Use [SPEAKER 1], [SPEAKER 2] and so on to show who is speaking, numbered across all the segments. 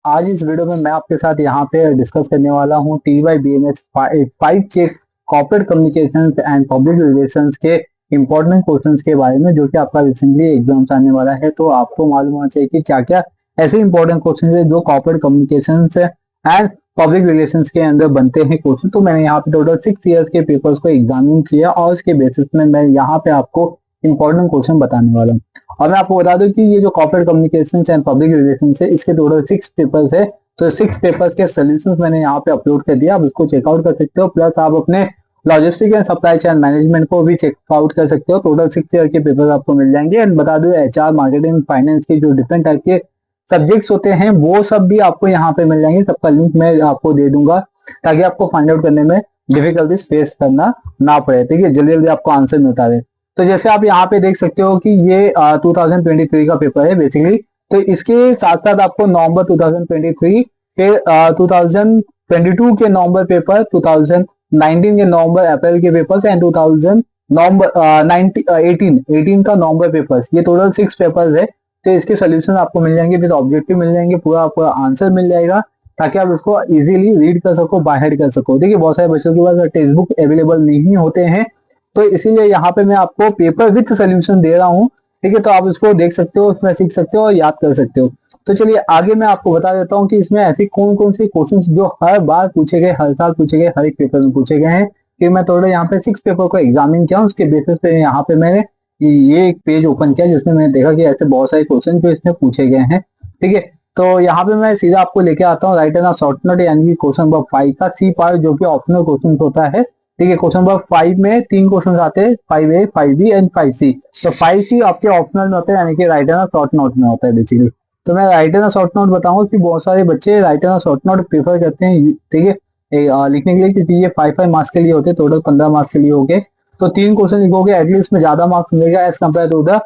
[SPEAKER 1] आज इस वीडियो में मैं आपके साथ यहाँ पे डिस्कस करने वाला हूँ TYBMS 5 के corporate communications and public relations के इम्पोर्टेंट क्वेश्चंस के बारे में, जो कि आपका रिसेंटली एग्जाम्स आने वाला है। तो आपको मालूम होना चाहिए कि क्या क्या ऐसे इंपॉर्टेंट क्वेश्चन है जो corporate communications and public relations के अंदर बनते हैं क्वेश्चन। तो मैंने यहाँ पे टोटल 6 ईयर्स के पेपर्स को एग्जामिन किया और उसके बेसिस में मैं यहाँ पे आपको इंपॉर्टेंट क्वेश्चन बताने वाला हूँ। और मैं आपको बता दूं कि ये जो corporate communications and public relations है, इसके टोटल 6 पेपर्स है। तो 6 पेपर्स के सोल्यूशंस मैंने यहाँ पे अपलोड कर दिया, आप इसको चेकआउट कर सकते हो। प्लस आप अपने logistic and supply chain management को भी चेकआउट कर सकते हो। टोटल 6 ईयर के पेपर्स आपको मिल जाएंगे। एंड बता दो, HR, मार्केटिंग, फाइनेंस के जो डिफरेंट टाइप के सब्जेक्ट्स होते हैं वो सब भी आपको यहाँ पे मिल जाएंगे। सबका लिंक मैं आपको दे दूंगा ताकि आपको फाइंड आउट करने में डिफिकल्टीज फेस करना ना पड़े। ठीक है, जल्दी जल्दी आपको आंसर मिलता रहे। तो जैसे आप यहाँ पे देख सकते हो कि ये 2023 का पेपर है बेसिकली। तो इसके साथ साथ आपको नवंबर 2023 के 2022 के नवंबर पेपर, 2019 के नवंबर अप्रैल के पेपर्स एंड 2000 नवंबर 18 का नवंबर पेपर्स, ये टोटल 6 पेपर्स है। तो इसके सोल्यूशन आपको मिल जाएंगे, फिर ऑब्जेक्टिव मिल जाएंगे, पूरा आपको आंसर मिल जाएगा ताकि आप इसको इजीली रीड कर सको, बाय हेड कर सको। देखिए, बहुत सारे बच्चों के पास टेक्स्ट बुक अवेलेबल नहीं होते हैं, तो इसीलिए यहाँ पे मैं आपको पेपर विथ सोल्यूशन दे रहा हूँ। ठीक है, तो आप इसको देख सकते हो, उसमें सीख सकते हो और याद कर सकते हो। तो चलिए आगे मैं आपको बता देता हूँ कि इसमें ऐसी कौन कौन से क्वेश्चंस जो हर बार पूछे गए, हर साल पूछे गए, हर एक पेपर में पूछे गए हैं। कि मैं थोड़ा यहाँ पे 6 पेपर को एग्जामिन किया, उसके बेसिस पे यहाँ पे मैंने ये एक पेज ओपन किया जिसमें मैंने देखा कि ऐसे बहुत सारे क्वेश्चन जो इसमें पूछे गए हैं। ठीक है, तो यहाँ पे मैं सीधा आपको लेके आता हूँ राइट एंड शॉर्ट नोट, यानी कि क्वेश्चन नंबर 5 का सी पार्ट, जो कि ऑप्शनल क्वेश्चन होता है। ठीक है, क्वेश्चन नंबर 5 में 3 क्वेश्चन आते हैं, 5A, 5B एंड 5C। तो 5C आपके ऑप्शनल में होता है, यानी कि राइट एंड शॉर्ट नोट में होता है बेसिकली। तो मैं राइट एंड शॉर्ट नोट बताऊँ कि बहुत सारे बच्चे right and short note prefer करते हैं, ठीक है, लिखने के लिए, क्योंकि ये 5 मार्क्स के लिए होते हैं, टोटल 15 मार्क्स के लिए हो गए। तो 3 क्वेश्चन लिखोगे एटलीस्ट में ज्यादा मार्क्स मिलेगा as compare to the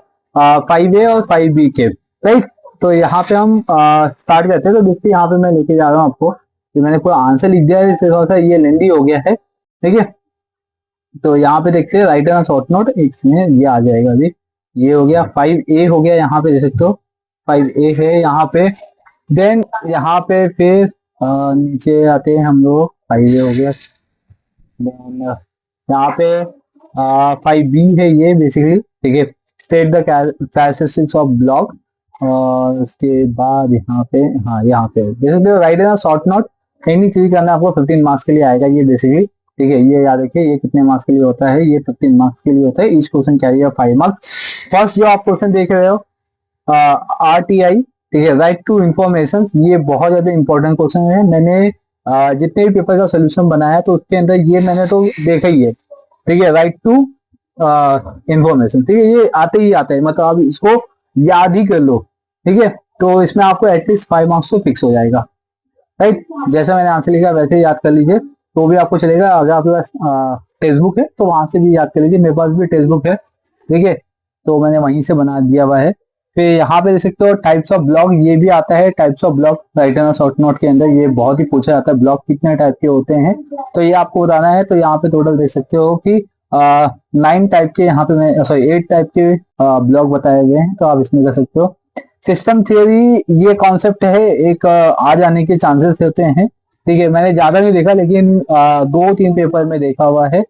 [SPEAKER 1] 5A और 5B के। राइट, तो यहाँ पे हम स्टार्ट करते हैं। तो देखिए, यहाँ पे मैं लेके जा रहा हूँ आपको कि मैंने पूरा आंसर लिख दिया है, इससे थोड़ा सा ये लेंदी हो गया है। ठीक है, तो यहाँ पे देखते हैं राइट एंड शॉर्ट नोट, इसमें ये आ जाएगा अभी। ये हो गया 5A, हो गया यहाँ पे देख सकते हो 5A है यहाँ पे। देन यहाँ पे फिर नीचे आते हैं हम लोग, 5A हो गया। देन यहाँ पे 5B है ये बेसिकली। ठीक है, state the characteristics of block. और उसके बाद यहाँ पे, हाँ यहाँ पे basically right and short note any चीज करना आपको 15 मार्क्स के लिए आएगा ये बेसिकली। ठीक है, ये याद रखिए, ये कितने मार्क्स के लिए होता है, ये 15 मार्क्स के लिए होता है। Each question carry 5 marks. First जो आप क्वेश्चन देख रहे हो RTI, ठीक है, राइट टू इंफॉर्मेशन, ये बहुत ज्यादा इंपॉर्टेंट क्वेश्चन है। मैंने जितने भी पेपर का सोल्यूशन बनाया तो उसके अंदर ये मैंने तो देखा ही है। ठीक है, राइट टू इंफॉर्मेशन, ठीक है, ये आते ही आता है, मतलब आप इसको याद ही कर लो। ठीक है, तो इसमें आपको एटलीस्ट 5 मार्क्स तो फिक्स हो जाएगा। राइट, जैसा मैंने आंसर लिखा वैसे ही याद कर लीजिए, तो भी आपको चलेगा। अगर आपके पास टेक्स्ट बुक है तो वहां से भी याद कर लीजिए, मेरे पास भी टेक्स्ट बुक है। ठीक है, तो मैंने वहीं से बना दिया हुआ है। फिर यहाँ पे देख सकते हो टाइप्स ऑफ ब्लॉक, ये भी आता है, types of block right and short note के अंदर ये बहुत ही पूछा जाता है, ब्लॉक कितने टाइप के होते हैं, तो ये आपको बताना है। तो यहाँ पे टोटल देख सकते हो कि 9 टाइप के, यहाँ पे मैं सॉरी 8 टाइप के ब्लॉक बताए गए हैं, तो आप इसमें कर सकते हो। सिस्टम थियोरी, ये कॉन्सेप्ट है, एक आ जाने के चांसेस होते हैं। ठीक है, मैंने ज्यादा नहीं देखा लेकिन 2-3 पेपर में देखा हुआ है।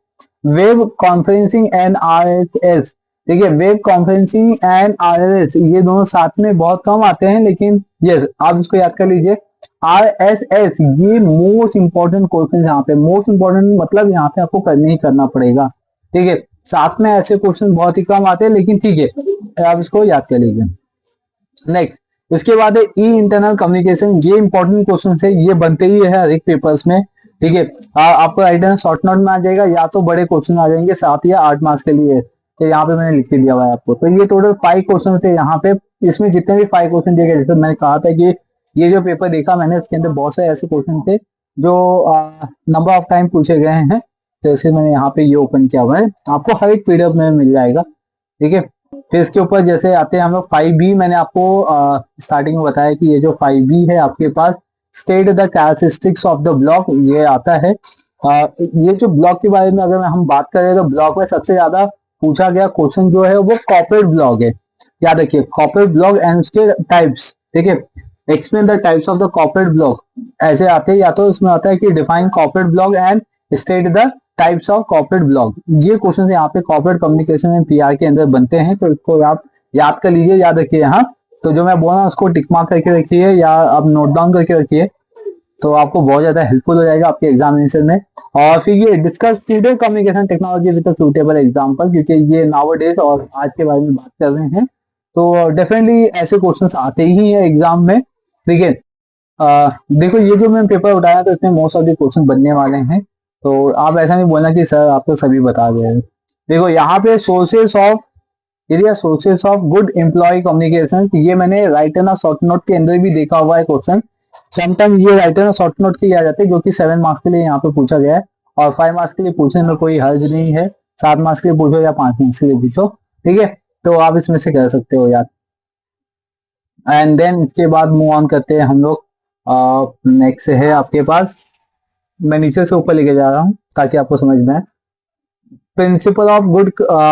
[SPEAKER 1] वेब कॉन्फ्रेंसिंग एंड RSS, ठीक है, वेब कॉन्फ्रेंसिंग एंड RSS ये दोनों साथ में बहुत कम आते हैं, लेकिन यस आप इसको याद कर लीजिए। RSS ये मोस्ट इंपॉर्टेंट क्वेश्चन, यहाँ पे मोस्ट इंपॉर्टेंट मतलब यहाँ पे आपको करने ही करना पड़ेगा। ठीक है, साथ में ऐसे क्वेश्चन बहुत ही कम आते हैं, लेकिन ठीक है आप इसको याद कर लीजिए। नेक्स्ट, इसके बाद है ई इंटरनल कम्युनिकेशन, ये इंपॉर्टेंट क्वेश्चन है, ये बनते ही है हर एक पेपर्स में। ठीक है, आपको राइट एंड शॉर्ट नोट में आ जाएगा, या तो बड़े क्वेश्चन आ जाएंगे 7 या 8 मार्क्स के लिए। तो यहाँ पे मैंने लिख के दिया हुआ है आपको। तो ये टोटल 5 क्वेश्चन थे यहाँ पे। इसमें जितने भी 5 क्वेश्चन दिए गए, जैसे मैंने कहा था कि ये जो पेपर देखा मैंने, उसके अंदर बहुत सारे ऐसे क्वेश्चन थे जो नंबर ऑफ टाइम पूछे गए हैं। तो इसे मैंने यहाँ पे ये ओपन किया हुआ है, आपको हर एक पीडीएफ में मिल जाएगा। ठीक है, फिर इसके ऊपर जैसे आते हैं हम लोग 5B, मैंने आपको स्टार्टिंग में बताया कि ये जो 5B है आपके पास, state the characteristics of the block, ये आता है। ये जो ब्लॉक के बारे में अगर हम बात करें तो ब्लॉक में सबसे ज्यादा पूछा गया क्वेश्चन जो है वो कॉर्पोरेट ब्लॉक है। याद रखिए, कॉर्पोरेट ब्लॉक एंड उसके टाइप्स। ठीक है, explain the types of the corporate blog, ऐसे आते हैं, या तो इसमें आता है कि define corporate blog and state the types of corporate blog. ये क्वेश्चन यहाँ पे कॉर्पोरेट कम्युनिकेशन एंड पीआर के अंदर बनते हैं, तो इसको आप याद कर लीजिए, याद रखिए। हाँ, तो जो मैं बोल रहा हूँ उसको टिक मार्क करके रखिए या आप नोट डाउन करके रखिए, तो आपको बहुत ज्यादा हेल्पफुल हो जाएगा आपके एग्जामिनेशन में। और फिर ये discuss today communication technology with suitable example, क्योंकि ये नाउ डेज और आज के बारे में बात कर रहे हैं, तो डेफिनेटली ऐसे क्वेश्चंस आते ही हैं एग्जाम में। ठीक है, देखो ये जो मैं पेपर उठाया तो इसमें मोस्ट ऑफ द क्वेश्चन बनने वाले हैं, तो आप ऐसा नहीं बोलना कि सर आप तो सभी बता दे रहे हैं। देखो यहाँ पे sources of area, sources of good employ communication, ये मैंने राइट एंड शॉर्ट नोट के अंदर भी देखा हुआ है क्वेश्चन। समटाइम ये राइट एंड शॉर्ट नोट के लिए आ जाते हैं, जो कि 7 मार्क्स के लिए यहाँ पे पूछा गया है, और 5 मार्क्स के लिए पूछने में कोई हर्ज नहीं है। 7 मार्क्स के लिए पूछो या 5 मार्क्स के लिए पूछो, ठीक है, तो आप इसमें से कर सकते हो यार। एंड देन इसके बाद मूव ऑन करते हैं हम लोग। नेक्स्ट है आपके पास, मैं नीचे से ऊपर लेके जा रहा हूँ ताकि आपको समझ में आए। Principle of good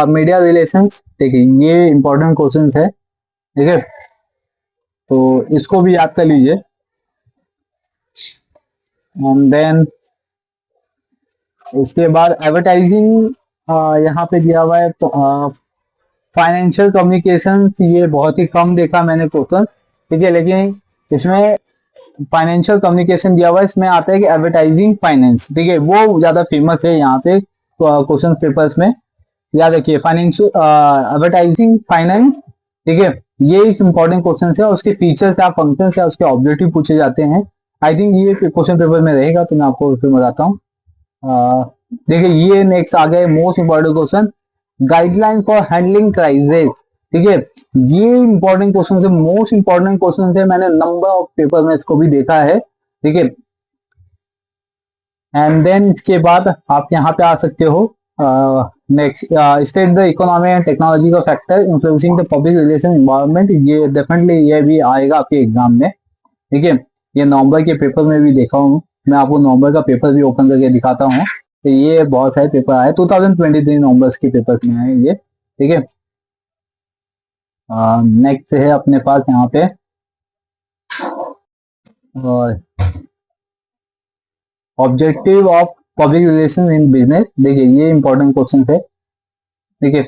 [SPEAKER 1] media relations, देखिए ये इंपॉर्टेंट क्वेश्चन है, ठीक है, तो इसको भी याद कर लीजिए। एंड देन इसके बाद एडवर्टाइजिंग यहाँ पे दिया हुआ है, तो फाइनेंशियल कम्युनिकेशन, ये बहुत ही कम देखा मैंने क्वेश्चन, ठीक है, लेकिन इसमें फाइनेंशियल कम्युनिकेशन दिया हुआ है, इसमें आता है कि एडवर्टाइजिंग फाइनेंस, ठीक है, वो ज्यादा फेमस है यहाँ पे क्वेश्चन पेपर्स में, याद रखिए फाइनेंशियल एडवर्टाइजिंग फाइनेंस, ठीक है, ये एक इंपॉर्टेंट क्वेश्चन है, और उसके फीचर्स या फंक्शंस या उसके ऑब्जेक्टिव पूछे जाते हैं। आई थिंक ये क्वेश्चन पेपर में रहेगा, तो मैं आपको फिर बताता हूँ। देखिए ये नेक्स्ट आ गया most important question, guideline for handling crisis, ठीक है, ये इंपॉर्टेंट क्वेश्चन है, मोस्ट इंपॉर्टेंट क्वेश्चन है, मैंने नंबर ऑफ पेपर में इसको भी देखा है, ठीक है। एंड देन इसके बाद आप यहाँ पे आ सकते हो next, state the economy and technology का factor influencing the public relation environment, ये डेफिनेटली ये भी आएगा आपके एग्जाम में, ठीक है, ये नवंबर के पेपर में भी देखा हूँ मैं, आपको नवंबर का पेपर भी ओपन करके दिखाता हूँ, तो ये बहुत सारे पेपर आए 2023 नवंबर के पेपर में आए ये, ठीक है। नेक्स्ट है अपने पास यहाँ पे objective of public relation in business, देखिए ये इंपॉर्टेंट क्वेश्चन है, ठीक है,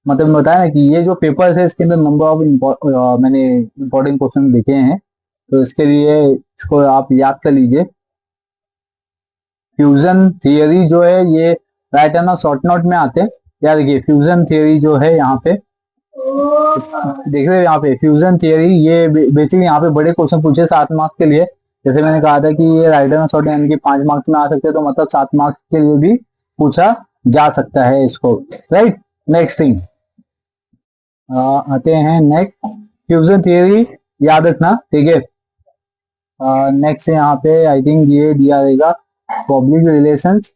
[SPEAKER 1] मतलब बताया ना कि ये जो पेपर्स है इसके अंदर नंबर ऑफ मैंने इंपॉर्टेंट क्वेश्चन देखे हैं, तो इसके लिए इसको आप याद कर लीजिए। फ्यूजन थियरी जो है ये राइट एंड शॉर्ट नोट में आते हैं, याद देखिए फ्यूजन थियरी जो है यहाँ पे देख रहे हो, यहाँ पे फ्यूजन थियरी, ये बेसिकली यहाँ पे बड़े क्वेश्चन पूछे 7 मार्क्स के लिए, जैसे मैंने कहा था कि ये राइट एंड शॉर्ट यानी कि 5 मार्क्स में आ सकते हैं, तो मतलब 7 मार्क्स के लिए भी पूछा जा सकता है इसको, राइट। नेक्स्ट थिंग आते हैं, नेक्स्ट फ्यूजन थियरी याद रखना, ठीक है। नेक्स्ट यहाँ पे आई थिंक ये दिया रहेगा public relations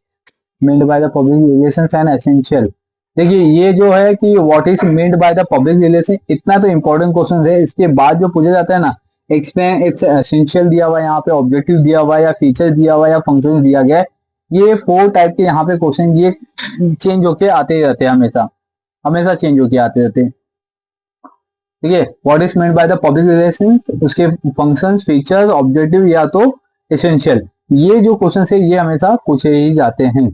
[SPEAKER 1] mend by the public relations and essential, देखिए ये जो है कि what is mend by the public relation, इतना तो इंपॉर्टेंट क्वेश्चन है। इसके बाद जो पूछा जाता है ना, एक्सप्लेन इट्स एसेंशियल दिया हुआ है, यहाँ पे ऑब्जेक्टिव दिया हुआ है, या फीचर दिया हुआ है, या फंक्शन दिया गया है, ये 4 टाइप के यहाँ पे क्वेश्चन ये चेंज होके आते ही रहते हैं, हमेशा हमेशा चेंज होके आते रहते हैं, ठीक है। What is mend by the public relation, उसके फंक्शन, फीचर्स, ऑब्जेक्टिव या तो एसेंशियल, ये जो क्वेश्चन है ये हमेशा पूछे ही जाते हैं।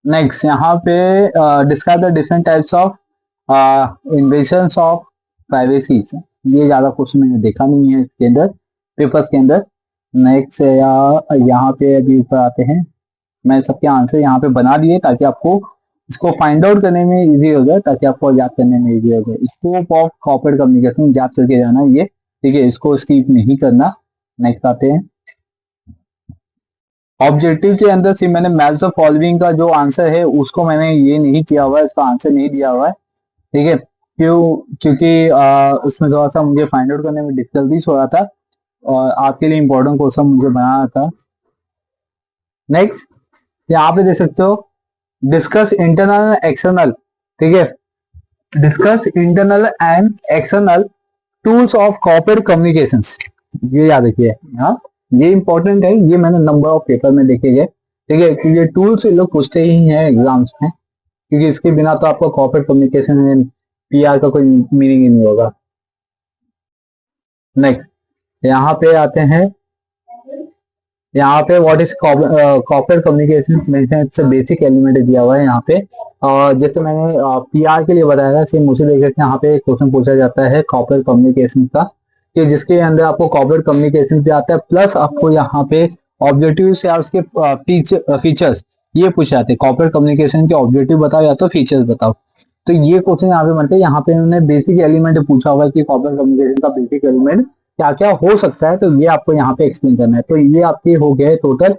[SPEAKER 1] नेक्स्ट यहाँ पे describe the different types of invasions of privacy, ये ज्यादा क्वेश्चन मैंने देखा नहीं है इसके अंदर पेपर्स के अंदर। नेक्स्ट यहाँ पे अभी ऊपर आते हैं, मैं सबके आंसर यहाँ पे बना दिए ताकि आपको इसको फाइंड आउट करने में इजी हो जाए, ताकि आपको याद करने में इजी हो जाए। स्कोप ऑफ कॉर्पोरेट कम्युनिकेशन याद करके जाना ये, ठीक है, इसको स्किप नहीं करना। नेक्स्ट आते हैं ऑब्जेक्टिव के अंदर से मैंने मैच द फॉलोइंग का जो आंसर है उसको मैंने ये नहीं किया हुआ है, इसका आंसर नहीं दिया हुआ है, ठीक है, क्योंकि उसमें थोड़ा सा मुझे फाइंड आउट करने में डिफिकल्टीज हो रहा था, और आपके लिए इंपॉर्टेंट क्वेश्चन मुझे बनाना था। नेक्स्ट यहाँ पे देख सकते हो डिस्कस इंटरनल एक्सटर्नल, ठीक है, discuss internal and external tools of corporate communications, ये याद रखिए, हाँ ये इंपॉर्टेंट है, ये मैंने नंबर ऑफ पेपर में देखे गए, ठीक है, क्योंकि ये टूल्स लोग पूछते ही हैं एग्जाम्स में, क्योंकि इसके बिना तो आपको कॉर्पोरेट कम्युनिकेशन एंड पीआर का कोई मीनिंग ही नहीं होगा। नेक्स्ट यहाँ पे आते हैं, यहाँ पे what is corporate communication it's basic element दिया हुआ है यहाँ पे। और जैसे मैंने पीआर के लिए बताया था, सेम उसी तरीके से यहाँ पे क्वेश्चन पूछा जाता है कॉर्पोरेट कम्युनिकेशन का, कि जिसके अंदर आपको कॉर्पोरेट कम्युनिकेशन भी आता है, प्लस आपको यहाँ पे ऑब्जेक्टिव या उसके फीचर्स ये पूछे जाते हैं। कॉर्पोरेट कम्युनिकेशन के ऑब्जेक्टिव बताओ या तो फीचर्स बताओ। तो ये क्वेश्चन यहाँ पे बनते हैं। यहाँ पे उन्होंने बेसिक एलिमेंट पूछा हुआ है कि कॉर्पोरेट कम्युनिकेशन का बेसिक एलिमेंट क्या क्या हो सकता है, तो ये आपको यहाँ पे एक्सप्लेन करना है। तो ये आपके हो गए टोटल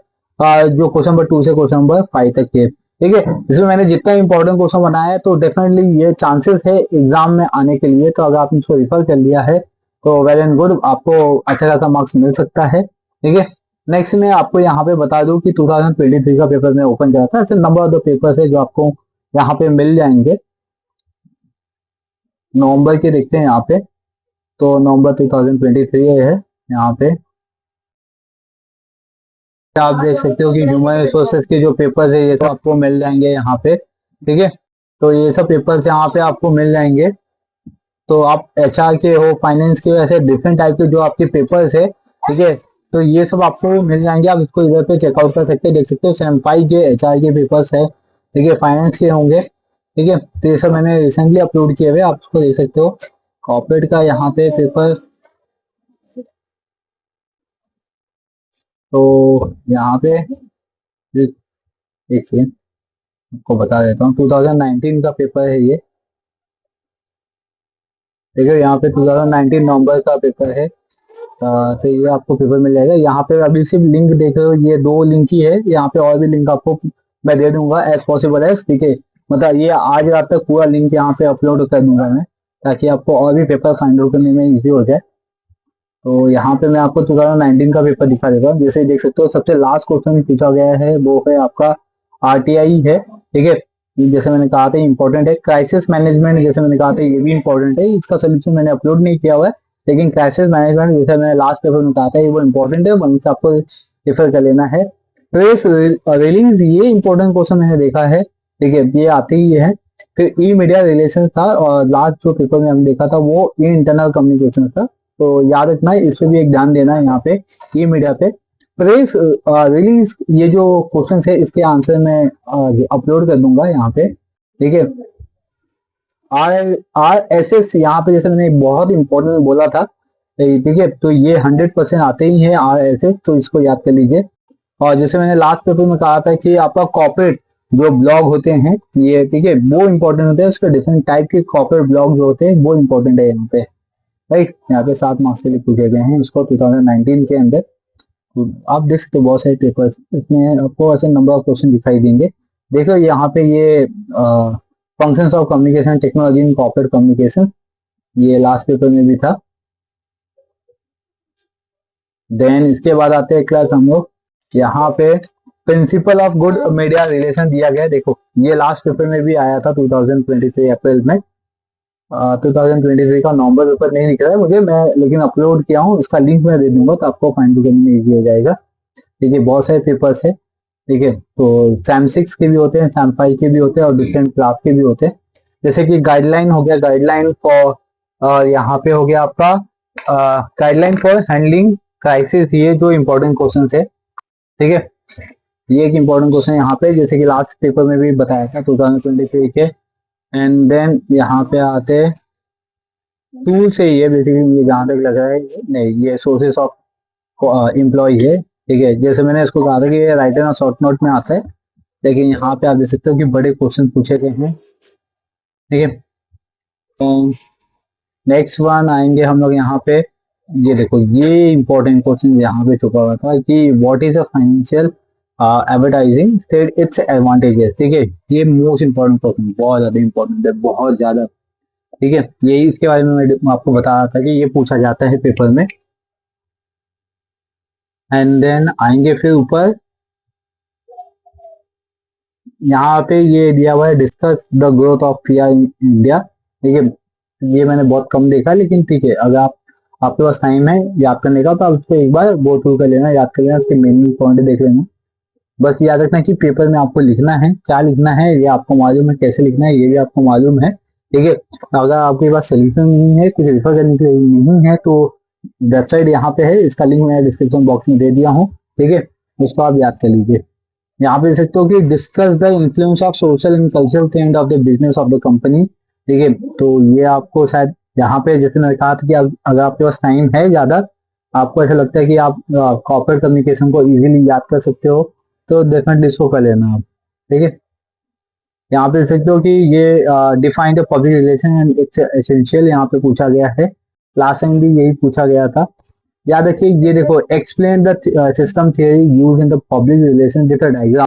[SPEAKER 1] जो क्वेश्चन नंबर 2 से क्वेश्चन नंबर 5 तक के, ठीक है। इसमें मैंने जितना इंपॉर्टेंट क्वेश्चन बनाया है, तो डेफिनेटली ये चांसेस है एग्जाम में आने के लिए। तो अगर आपने इसको रिफर कर लिया है तो वेल एंड गुड, आपको अच्छा खासा मार्क्स मिल सकता है, ठीक है। नेक्स्ट मैं आपको यहाँ पे बता दूं कि 2023 का पेपर में ओपन किया था। ऐसे नंबर ऑफ द पेपर्स है जो आपको यहाँ पे मिल जाएंगे। नवंबर के देखते हैं यहाँ पे, तो नवंबर 2023 है यहाँ पे। आप देख सकते हो कि ह्यूमन रिसोर्सेज के जो पेपर्स है ये सब आपको मिल जाएंगे यहाँ पे, ठीक है। तो ये सब पेपर्स यहाँ पे आपको मिल जाएंगे। तो आप एचआर के हो, फाइनेंस के, ऐसे डिफरेंट टाइप के जो आपके पेपर्स है, ठीक है, तो ये सब आपको मिल जाएंगे। आप इसको इधर पे चेकआउट कर सकते हैं, देख सकते हो सैम्पाई के एचआर के पेपर्स है, ठीक है, फाइनेंस के होंगे, ठीक है। तो ये सब मैंने रिसेंटली अपलोड किए हुए, आप इसको देख सकते हो। कॉर्पोरेट का यहाँ पे पेपर, तो यहाँ पे एक सेकेंड आपको बता देता हूँ, 2019 का पेपर है ये, ठीक है। यहाँ पे 2019 नवंबर का पेपर है। तो ये आपको पेपर मिल जाएगा। यहाँ पे अभी सिर्फ लिंक देख रहे हो, ये 2 लिंक ही है। यहाँ पे और भी लिंक आपको मैं दे दूंगा एज पॉसिबल एज, ठीक है। मतलब ये आज रात तक पूरा लिंक यहाँ पे अपलोड कर दूंगा मैं, ताकि आपको और भी पेपर फाइंड आउट करने में इजी हो जाए। तो यहाँ पे मैं आपको 2019 का पेपर दिखा देता हूँ। जैसे देख सकते हो सबसे लास्ट क्वेश्चन पूछा गया है वो है आपका आरटीआई है, ठीक है। जैसे मैंने कहा था इंपॉर्टेंट है। क्राइसिस मैनेजमेंट, जैसे मैंने कहा था ये भी इंपॉर्टेंट है। इसका सोल्यूशन मैंने अपलोड नहीं किया हुआ है, लेकिन क्राइसिस मैनेजमेंट जैसे मैंने लास्ट पेपर में कहा था वो इंपॉर्टेंट है, वहीं से आपको रेफर कर लेना है। प्रेस रिलीज, ये इंपॉर्टेंट क्वेश्चन मैंने देखा है, ठीक है, ये आते ही है। फिर ई मीडिया रिलेशन था, और लास्ट जो पेपर में हमने देखा था वो ई इंटरनल कम्युनिकेशन था। तो याद रखना है, इस पे भी एक ध्यान देना है यहाँ पे ई मीडिया पे। प्रेस रिलीज, ये जो क्वेश्चन है इसके आंसर मैं अपलोड कर दूंगा यहाँ पे, ठीक है। आर आर एस एस, यहाँ पे जैसे मैंने बहुत इंपॉर्टेंट बोला था, ठीक है, तो ये 100% आते ही है आर एस एस, तो इसको याद कर लीजिए। और जैसे मैंने लास्ट पेपर में कहा था कि आपका कॉर्पोरेट जो ब्लॉग होते हैं ये, ठीक है, वो इंपॉर्टेंट होते हैं। उसके डिफरेंट टाइप के कॉर्पोरेट ब्लॉग जो होते हैं वो इंपॉर्टेंट है यहाँ पे, राइट। यहाँ पे 7 मार्क्स के लिए पूछे गए हैं इसको 2019 के अंदर। तो आप देख सकते हो बहुत सारे पेपर्स, इसमें आपको ऐसे नंबर ऑफ क्वेश्चन दिखाई देंगे। देखो यहाँ पे ये functions of communication technology in corporate communication, ये लास्ट पेपर में भी था। देन इसके बाद आते हैं क्लास हम लोग, यहाँ पे principle of good media relation दिया गया है। देखो ये लास्ट पेपर में भी आया था 2023 अप्रैल में। 2023 का नवंबर पेपर नहीं दिख रहा है मुझे, मैं लेकिन अपलोड किया हूँ, इसका लिंक मैं दे दूंगा तो आपको फाइंड करने में इजी हो जाएगा, ठीक है। बहुत सारे पेपर्स है, ठीक है। तो सैम 6 के भी होते हैं, सैम 5 के भी होते हैं, और डिफरेंट क्लास के भी होते हैं। जैसे कि गाइडलाइन हो गया, गाइडलाइन फॉर, और यहाँ पे हो गया आपका गाइडलाइन फॉर हैंडलिंग क्राइसिस, ये जो इंपॉर्टेंट क्वेश्चन है, ठीक है। ये एक इंपॉर्टेंट क्वेश्चन यहाँ पे, जैसे कि लास्ट पेपर में भी बताया था 2023 के। एंड देन यहाँ पे आते टूल से, ये बेसिकली मुझे जहाँ तक लग रहा है नहीं, ये सोर्सेस ऑफ एम्प्लॉय है, ठीक है। जैसे मैंने इसको कहा था कि ये राइटर और शॉर्ट नोट में आता है, लेकिन यहाँ पे आप देख सकते हो कि बड़े क्वेश्चन पूछे गए हैं, ठीक है। नेक्स्ट वन आएंगे हम लोग यहाँ पे, ये देखो ये इंपॉर्टेंट क्वेश्चन यहाँ पे छुपा हुआ था कि what is a financial advertising said its advantages, ठीक है। ये मोस्ट इंपॉर्टेंट क्वेश्चन, बहुत ज्यादा इंपॉर्टेंट है, बहुत ज्यादा, ठीक है। यही इसके बारे में मैं आपको बता रहा था कि ये पूछा जाता है पेपर में। एंड देन आएंगे फिर ऊपर, यहाँ पे ये दिया हुआ है discuss the growth of PR in India, ठीक है। ये मैंने बहुत कम देखा, लेकिन ठीक है, अगर आपके पास टाइम है याद करने का तो आप उसको एक बार गो थ्रू कर लेना, याद कर लेना, उसके मेन पॉइंट देख लेना। बस याद रखना कि पेपर में आपको लिखना है, क्या लिखना है ये आपको मालूम है, कैसे लिखना है ये भी आपको मालूम है, ठीक है। अगर आपके पास सोल्यूशन नहीं है, कुछ रेफर करने के लिए नहीं है, तो वेबसाइट यहाँ पे है, इसका लिंक मैं डिस्क्रिप्शन बॉक्स में दे दिया हूँ, ठीक है, उसको आप याद कर लीजिए। यहाँ पे देख सकते हो कि discuss the influence of social and cultural trend of the business of the company, ठीक है। तो ये आपको शायद यहाँ पे जैसे मैंने कहा था कि अगर आपके पास टाइम है ज्यादा, आपको ऐसा लगता है कि आप कॉर्पोरेट कम्युनिकेशन को इजीली याद कर सकते हो, तो डेफिनेटली इसको कर लेना आप, ठीक है। यहाँ पे देख सकते हो कि ये define the public relation and it's essential यहाँ पे पूछा गया है। लास्ट टाइम भी यही पूछा गया था। याद रखिए, ये देखो, explain the system theory use in the public relation with a diagram.